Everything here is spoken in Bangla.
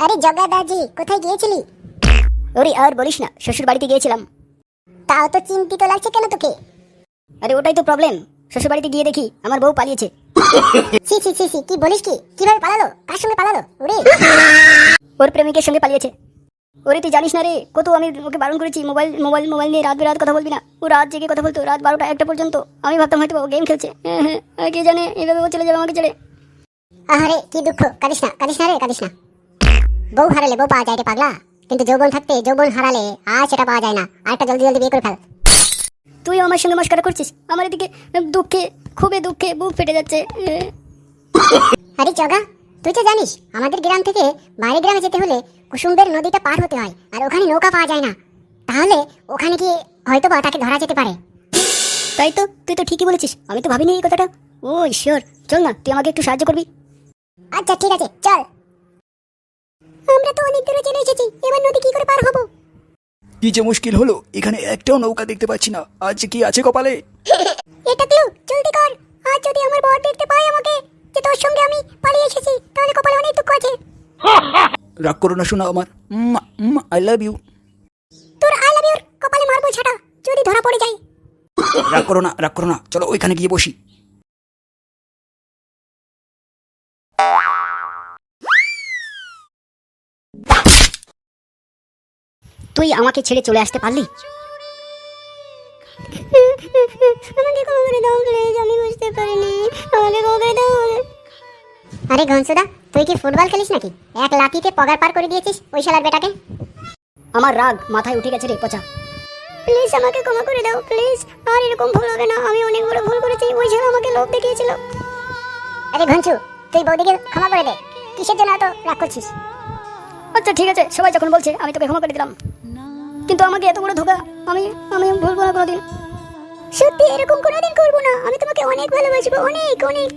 আরে জগাদাজি, কোথায় গিয়েছিলি? ওরে আর বলিস না, শ্বশুর বাড়িতে গিয়েছিলাম। তাও তো চিন্তিত লাগছে কেন তোকে? আরে ওটাই তো প্রবলেম, শ্বশুর বাড়িতে গিয়ে দেখি আমার বউ পালিয়েছে। ছি ছি ছি ছি, কি বলিস কি? কিভাবে পালালো? কার সঙ্গে পালালো? ওরে ওর প্রেমিকের সঙ্গে পালিয়েছে। ওরে তুই জানিস না রে, কত আমি ওকে বারণ করেছি মোবাইল মোবাইল মোবাইল নিয়ে রাত বেরাত কথা বলবি না। ও রাত জেগে কথা বলতো, রাত 12টা 1টা পর্যন্ত। আমি ভাবতাম হয়তো ও গেম খেলছে। হ্যাঁ, কে জানে এভাবে ও চলে যাবে আমাকে ছেড়ে। আহারে কি দুঃখ, কাঁদিস না কাঁদিস না রে, কাঁদিস না। বউ হারালে বউ পাওয়া যায় রে পাগলা, কিন্তু যৌবন থাকতে যৌবন হারালে আর সেটা পাওয়া যায় না। আরেকটা জলদি জলদি বিয়ে করে ফেল। তুই আমার সঙ্গে মস্করা করছিস, আমার এদিকে দুঃখে খুবই দুঃখে বুক ফেটে যাচ্ছে। আরে জগা, তুই তো জানিস আমাদের গ্রাম থেকে বাইরে গ্রামে যেতে হলে কুসুমবের নদীটা পার হতে হয়, আর ওখানে নৌকা পাওয়া যায় না। তাহলে ওখানে কি হয়তো বা তাকে ধরা যেতে পারে। তাই তো, তুই তো ঠিকই বলেছিস, আমি তো ভাবিনি এই কথাটা। ও ঈশ্বর, চল না তুই আমাকে একটু সাহায্য করবি। আচ্ছা ঠিক আছে, চল। আমরা তো অনেক দূরে চলে এসেছি, এবার নদী কি করে পার হব? কি যে মুশকিল হলো, এখানে একটাও নৌকা দেখতে পাচ্ছি না। আজ কি আছে কপালে? এটা ক্লু, জলদি কর। আর যদি আমার বর দেখতে পায় আমাকে যে তোর সঙ্গে আমি পালিয়ে এসেছি, তাহলে কপালে অনেক দুঃখ আছে। রাগ করো না শোনা আমার, আই লাভ ইউ। তোর আই লাভ ইউর কপালে মারবো ছাটা, যদি ধরা পড়ে যায়। রাগ করো না, রাগ করো না, চলো ওইখানে গিয়ে বসি। তুই আমাকে ছেড়ে চলে আসতে পারলি? আমাকে ক্ষমা করে দাও প্লিজ, আমি বুঝতে পারিনি, আমাকে ক্ষমা করে দাও। আরে ঘনসুদা, তুই কি ফুটবল খেলিস নাকি? এক লাঠিতে পগার পার করে দিয়েছিস ওই শালার বেটাকে। আমার রাগ মাথায় উঠে গেছে রে পচা। প্লিজ আমাকে ক্ষমা করে দাও প্লিজ, আর এরকম ভুল হবে না। আমি অনেক বড় ভুল করেছি, ওই শালা আমাকে লোভ দেখিয়েছিল। আরে ঘনসু, তুই বৌদিকে ক্ষমা করে দে, কিসের জন্য এত রাগ করছিস? আচ্ছা ঠিক আছে, সবাই যখন বলছে আমি তোকে ক্ষমা করে দিলাম, কিন্তু আমাকে এত বড় ধোকা আমি আমি ভুলবো না কোনোদিন। সত্যি এরকম কোনোদিন করবো না। আমি তোমাকে অনেক ভালোবাসবো, অনেক অনেক।